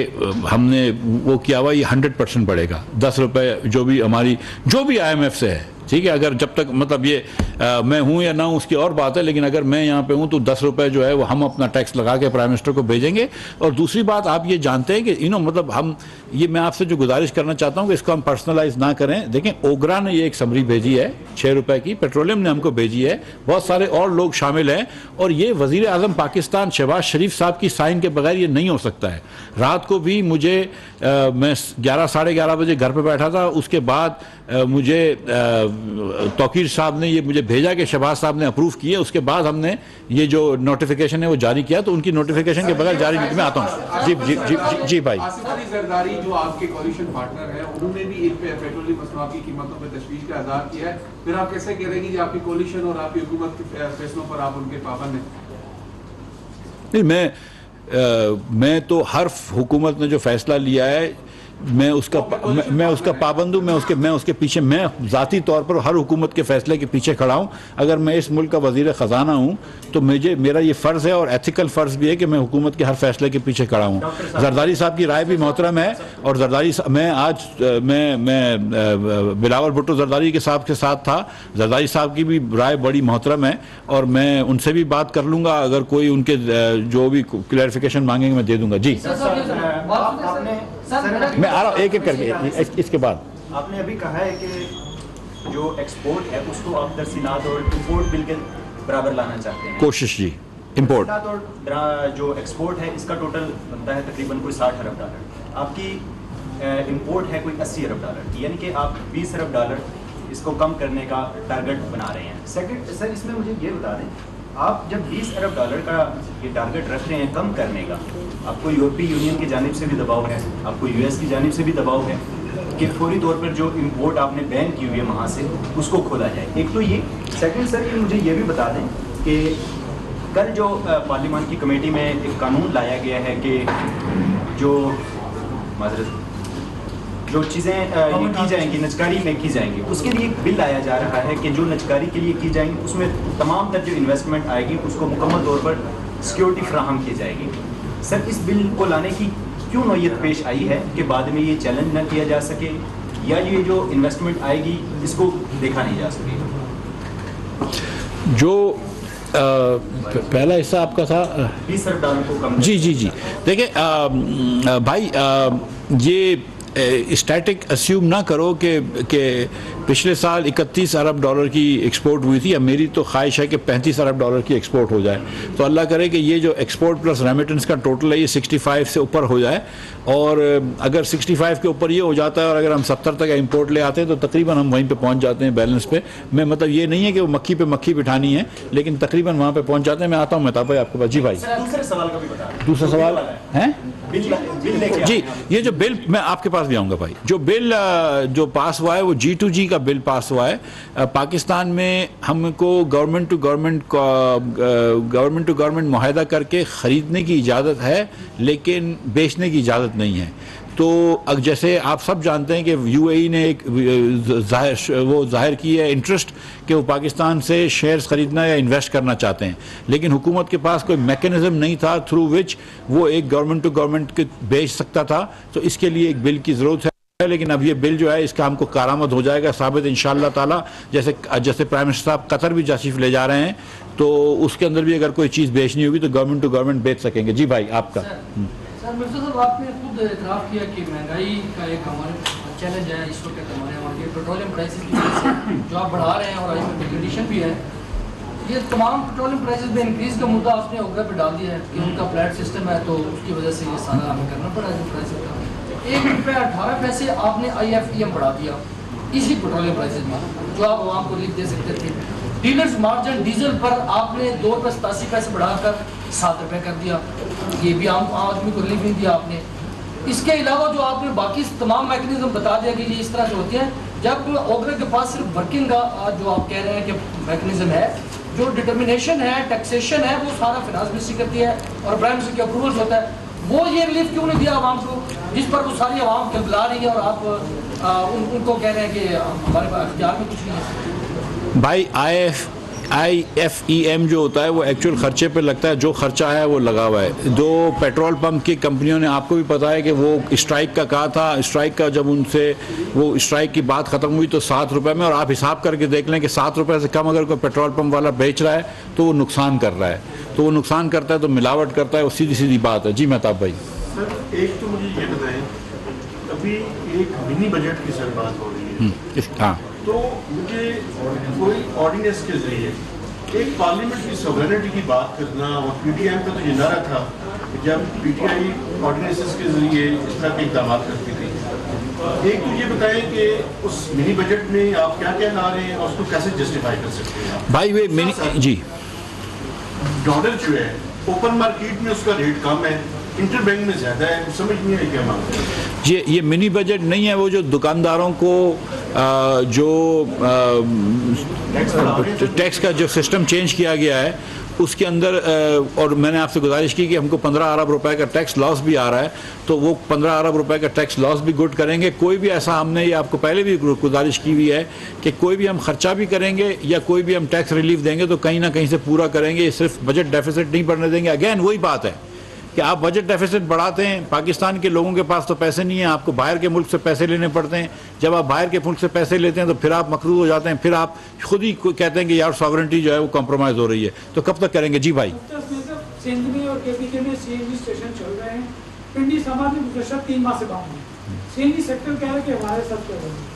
हमने वो किया हुआ, ये 100% बढ़ेगा। 10 रुपए जो भी हमारी जो भी IMF से है, ठीक है। अगर जब तक मतलब ये मैं हूँ या ना हूँ उसकी और बात है, लेकिन अगर मैं यहाँ पे हूँ तो 10 रुपए जो है वो हम अपना टैक्स लगा के प्राइम मिनिस्टर को भेजेंगे। और दूसरी बात आप ये जानते हैं कि मतलब हम ये मैं आपसे जो गुजारिश करना चाहता हूँ कि इसको हम पर्सनलाइज ना करें। देखें, ओगरा ने ये एक समरी भेजी है 6 रुपए की, पेट्रोलियम ने हमको भेजी है, बहुत सारे और लोग शामिल हैं, और ये वजीर आजम पाकिस्तान शहबाज शरीफ साहब की साइन के बगैर ये नहीं हो सकता है। रात को भी मुझे मैं 11 साढ़े 11 बजे घर पे बैठा था, उसके बाद मुझे तौकीर साहब ने ये मुझे भेजा कि शहबाज साहब ने अप्रूव किए, उसके बाद हमने ये जो नोटिफिकेशन है वो जारी किया। तो उनकी नोटिफिकेशन के बगैर जारी नहीं। मैं आता हूँ जी जी जी जी, जी भाई। आसिफ अली जरदारी जो आपके कोalition पार्टनर हैं, उन्होंने भी इन पे पेट्रोलियम मसनूआत की कीमतों पे तशवीश का इज़हार किया है। फिर आप कैसे कह रहे हैं कि आपकी कोalition और आपकी हुकूमत के फैसलों पर आप उनके पाबंद हैं? नहीं, मैं तो हर हुकूमत ने जो फैसला लिया है मैं उसका पाबंद हूँ। मैं उसके पीछे, मैं ज़ाती तौर पर हर हुकूमत के फैसले के पीछे खड़ा हूँ। अगर मैं इस मुल्क का वज़ीर ख़जाना हूँ तो मेरा ये फ़र्ज़ है और एथिकल फ़र्ज़ भी है कि मैं हुकूमत के हर फैसले के पीछे खड़ा हूँ। जरदारी साहब की राय भी मोहतरम है, और जरदारी मैं बिलावल भुट्टो जरदारी के साहब के साथ था। जरदारी साहब की भी राय बड़ी मोहतरम है, और मैं उनसे भी बात कर लूँगा। अगर कोई उनके जो भी क्लैरिफिकेशन मांगेंगे मैं दे दूँगा। जी मैं आ रहा हूँ एक करके इसके बाद। आपने अभी कहा है कि जो एक्सपोर्ट है उसको आप तरसीलात और इंपोर्ट बिल के बराबर लाना चाहते हैं। कोशिश जी। इंपोर्ट और जो एक्सपोर्ट है इसका टोटल बनता है तकरीबन कोई 60 अरब डॉलर, आपकी इंपोर्ट है कोई 80 अरब डॉलर, यानी कि आप 20 अरब डॉलर इसको कम करने का टारगेट बना रहे हैं। सेकंड सर, इसमें मुझे ये बता दें, आप जब 20 अरब डॉलर का ये टारगेट रख रहे हैं कम करने का, आपको यूरोपीय यूनियन की जानिब से भी दबाव है, आपको US की जानिब से भी दबाव है कि फौरी तौर पर जो इंपोर्ट आपने बैन की हुई है वहाँ से उसको खोला जाए। एक तो ये। सेकंड सर, ये मुझे ये भी बता दें कि कल जो पार्लियामान की कमेटी में एक कानून लाया गया है कि जो चीज़ें की जाएंगी नजकारी में की जाएंगी, उसके लिए एक बिल लाया जा रहा है कि जो नजकारी के लिए की जाएंगी उसमें तमाम तर जो इन्वेस्टमेंट आएगी उसको मुकम्मल तौर पर सिक्योरिटी फ्राहम की जाएगी। सर, इस बिल को लाने की क्यों नौयत पेश आई है कि बाद में ये चैलेंज न किया जा सके, या ये जो इन्वेस्टमेंट आएगी इसको देखा नहीं जा सके? जो पहला हिस्सा आपका था 20 अरब डॉलर को कम। जी जी जी, देखिए भाई, ये स्टैटिक अस्यूम ना करो कि पिछले साल 31 अरब डॉलर की एक्सपोर्ट हुई थी, अब मेरी तो ख्वाहिश है कि 35 अरब डॉलर की एक्सपोर्ट हो जाए। तो अल्लाह करे कि ये जो एक्सपोर्ट प्लस रेमिटेंस का टोटल है ये 65 से ऊपर हो जाए, और अगर 65 के ऊपर ये हो जाता है और अगर हम 70 तक इंपोर्ट ले आते हैं तो तकरीबन हम वहीं पे पहुंच जाते हैं बैलेंस पे। मैं मतलब ये नहीं है कि वो मक्खी पे मक्खी बिठानी है, लेकिन तकरीबन वहाँ पे पहुँच जाते हैं। मैं आता हूँ मेहताब भाई आपके पास। जी भाई, दूसरे सवाल का भी बता दें। दूसरा सवाल है जी, ये जो बिल, मैं आपके पास भी आऊँगा भाई। जो बिल जो पास हुआ है वो G2G का बिल पास हुआ है। पाकिस्तान में हमको गवर्नमेंट टू गवर्नमेंट मुआहदा करके ख़रीदने की इजाज़त है, लेकिन बेचने की इजाज़त नहीं है। तो जैसे आप सब जानते हैं कि UAE ने एक जाहिर की है इंटरेस्ट कि वो पाकिस्तान से शेयर्स ख़रीदना या इन्वेस्ट करना चाहते हैं, लेकिन हुकूमत के पास कोई मैकेनिज़्म नहीं था थ्रू विच वो एक गवर्नमेंट टू गवर्नमेंट के बेच सकता था। तो इसके लिए एक बिल की ज़रूरत है, लेकिन अब ये बिल जो है इसका हमको कारामद हो जाएगा साबित इंशाअल्लाह ताला। जैसे प्राइम मिनिस्टर साहब कतर भी तशरीफ ले जा रहे हैं, तो उसके अंदर भी अगर कोई चीज़ बेचनी होगी तो गवर्नमेंट टू गवर्नमेंट बेच सकेंगे। जी भाई, आपका। सर मिर्जा साहब, आपने खुद इतराफ़ किया कि महंगाई का एक हमारे चैलेंज है इस वक्त हमारे वहाँ के पेट्रोलियम प्राइसेस की वजह से जो आप बढ़ा रहे हैं, और IMF की कंडीशन भी है, ये तमाम पेट्रोलियम प्राइसेस में इंक्रीज़ का मुद्दा आपने ओगरा पे डाल दिया है कि उनका फ्लैट सिस्टम है, तो उसकी वजह से ये सारा हमें करना पड़ा है। जो प्राइस का ₹1.18 आपने IFEM बढ़ा दिया इसी पेट्रोलियम प्राइसेस में, जो आप आवाम को रिलीफ दे सकते थे। डीलर्स मार्जिन डीजल पर आपने ₹2.87 बढ़ाकर ₹7 कर दिया, ये भी आम आदमी को रिलीफ नहीं दिया आपने। इसके अलावा जो आपने बाकी तमाम मैकेनिज्म बता दिया कि ये इस तरह से होते हैं, जब ओगरा के पास सिर्फ वर्किंग का जो आप कह रहे हैं कि मैकेनिज्म है, जो डिटर्मिनेशन है, टैक्सेशन है, वो सारा फिनांस मिनिस्ट्री करती है और प्राइम मिनिस्टर के अप्रूवल्स होता है। वो ये रिलीफ क्यों नहीं दिया आवाम को, जिस पर वो सारी आवाम खिलखिला रही है और आप उनको कह रहे हैं कि हमारे अख्तियार में कुछ नहीं है। भाई IFEM जो होता है वो एक्चुअल खर्चे पे लगता है, जो खर्चा है वो लगा हुआ है। दो पेट्रोल पंप की कंपनियों ने, आपको भी पता है कि वो स्ट्राइक का कहा था, स्ट्राइक का जब उनसे वो स्ट्राइक की बात ख़त्म हुई तो 7 रुपये में, और आप हिसाब करके देख लें कि 7 रुपये से कम अगर कोई पेट्रोल पंप वाला बेच रहा है तो वो नुकसान कर रहा है, तो वो नुकसान करता है तो मिलावट करता है, वो सीधी सीधी बात है। जी मेहताब भाई। सर एक तो मुझे ये बताएं, अभी एक मिनी बजट की सर बात हो रही है, हाँ, तो मुझे कोई ऑर्डिनेंस के जरिए एक पार्लियामेंट की सॉवरेनिटी की बात करना, और PTI का तो ये नारा था कि जब PTI ऑर्डिनेंसेस के जरिए इस तरह के इकदाम करती थी। एक तो ये बताएं कि उस मिनी बजट में आप क्या क्या ला रहे हैं और उसको कैसे जस्टिफाई कर सकते हैं भाई वे मिनी जी डॉलर जो है ओपन मार्केट में उसका रेट कम है, इंटरबैंक में ज़्यादा है, समझ नहीं है क्या मांग है। ये मिनी बजट नहीं है, वो जो दुकानदारों को जो टैक्स का जो सिस्टम चेंज किया गया है उसके अंदर, और मैंने आपसे गुजारिश की कि हमको 15 अरब रुपए का टैक्स लॉस भी आ रहा है, तो वो 15 अरब रुपए का टैक्स लॉस भी गुड करेंगे। कोई भी ऐसा, हमने ये आपको पहले भी गुजारिश की हुई है कि कोई भी हम खर्चा भी करेंगे या कोई भी हम टैक्स रिलीफ देंगे तो कहीं ना कहीं से पूरा करेंगे, ये सिर्फ बजट डेफिसिट नहीं बढ़ने देंगे। अगेन वही बात है कि आप बजट डेफिसिट बढ़ाते हैं, पाकिस्तान के लोगों के पास तो पैसे नहीं है, आपको बाहर के मुल्क से पैसे लेने पड़ते हैं। जब आप बाहर के मुल्क से पैसे लेते हैं तो फिर आप मकरूज हो जाते हैं, फिर आप खुद ही कहते हैं कि यार सॉवरेंटी जो है वो कॉम्प्रोमाइज़ हो रही है, तो कब तक करेंगे। जी भाई। सिंध में और KPK में CNG स्टेशन चल रहे हैं, पिंडी समाज में गुज़श्ता 3 माह से काम है, CNG सेक्टर कह रहा है कि हमारे साथ कर रहे हैं।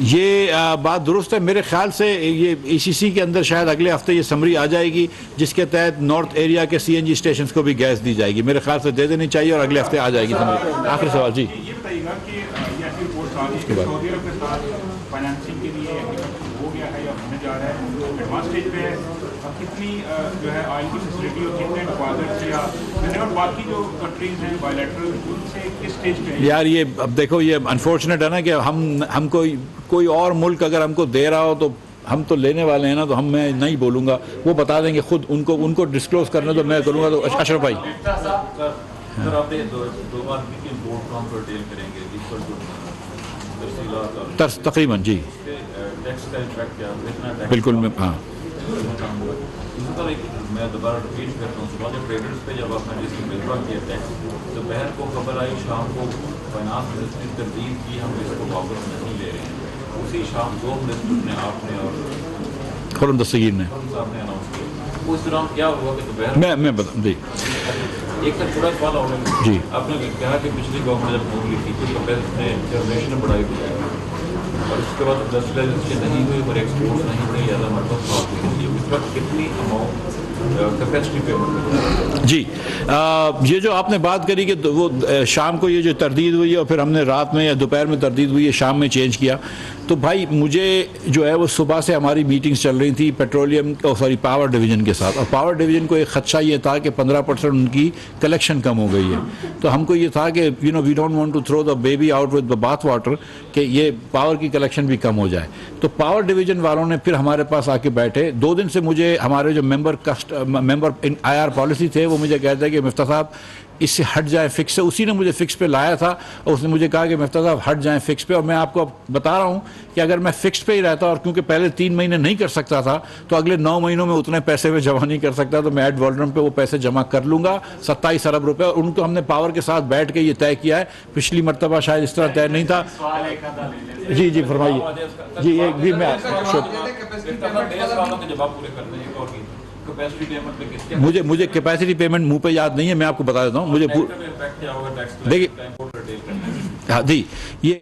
ये बात दुरुस्त है, मेरे ख्याल से ये ECC के अंदर शायद अगले हफ्ते ये समरी आ जाएगी जिसके तहत नॉर्थ एरिया के CNG स्टेशन को भी गैस दी जाएगी। मेरे ख्याल से दे देनी चाहिए और अगले हफ्ते आ जाएगी समरी। आखिरी सवाल जी। ये बताइएगा कि ये ऐसी रिपोर्ट आ रही है कि सऊदी अरब के साथ फाइनेंसिंग के लिए हो गया है या होने जा रहा है, एडवांस स्टेज पे है, कितनी जो है ऑयल की फैसिलिटी और कितने डिपॉजिट्स या बाकी जो कंट्रीज हैं बायलैटरल उनसे किस स्टेज पे है? यार ये अब देखो, ये अनफॉर्चुनेट है ना कि हम कोई और मुल्क अगर हमको दे रहा हो तो हम तो लेने वाले हैं ना, तो मैं नहीं बोलूँगा, वो बता देंगे खुद, उनको डिस्क्लोज करने तो मैं करूँगा। तो अशरफ भाई तकरीबन जी बिल्कुल, हाँ मैं दोबारा रिपीट करता हूँ, सुबह के ट्रेडर्स पे जब आपने जिसकी विड्रॉ किया टैक्स, दोपहर को खबर आई, शाम को फाइनेंस मिनिस्टर ने तरदीद की हम इसको वापस नहीं ले रहे हैं। उसी शाम 2 मिनिस्टर ने, आपने और खुर्रम दस्तगीर ने अनाउंस किया। उस दौरान क्या हुआ कि दोपहर मैं बता जी एक तक थोड़ा सवाल और जी, आपने कहा कि पिछली गवर्नमेंट जब होंगी थी तो कैपेसिटी ने जनरेशन बढ़ाई हुई है और उसके बाद इंडस्ट्रियलाइजेशन नहीं हुई और एक्सपोर्ट नहीं हुई, ज़्यादा हमारे पास इस वक्त कितनी अमाउंट कैपेसिटी पेमेंट? जी ये जो आपने बात करी कि वो शाम को ये जो तरदीद हुई है और फिर हमने रात में या दोपहर में तरदीद हुई है, शाम में चेंज किया, तो भाई मुझे जो है वो सुबह से हमारी मीटिंग्स चल रही थी पेट्रोलियम पावर डिवीज़न के साथ, और पावर डिवीज़न को एक खदशा ये था कि 15% उनकी कलेक्शन कम हो गई है। तो हमको ये था कि we don't want to throw the baby out with the bath water, कि ये पावर की कलेक्शन भी कम हो जाए। तो पावर डिवीज़न वालों ने फिर हमारे पास आके बैठे, 2 दिन से मुझे हमारे जो मेंबर इन IR पॉलिसी थे वो मुझे कहते हैं कि मिफ्ता साहब इससे हट जाए फिक्स से। उसी ने मुझे फिक्स पे लाया था और उसने मुझे कहा कि मिफ्ता साहब हट जाएं फिक्स पे, और मैं आपको बता रहा हूं कि अगर मैं फिक्स पे ही रहता, और क्योंकि पहले 3 महीने नहीं कर सकता था, तो अगले 9 महीनों में उतने पैसे में जमा नहीं कर सकता, तो मैं एड वॉल्यूम पे वो पैसे जमा कर लूँगा, 27 अरब रुपये। और उनको हमने पावर के साथ बैठ के ये तय किया है, पिछली मरतबा शायद इस तरह तय नहीं था। जी जी फरमाइए जी। एक भी मैं मुझे कैपेसिटी पेमेंट मुंह पे याद नहीं है, मैं आपको बता देता हूँ। मुझे देखिए हाँ जी, ये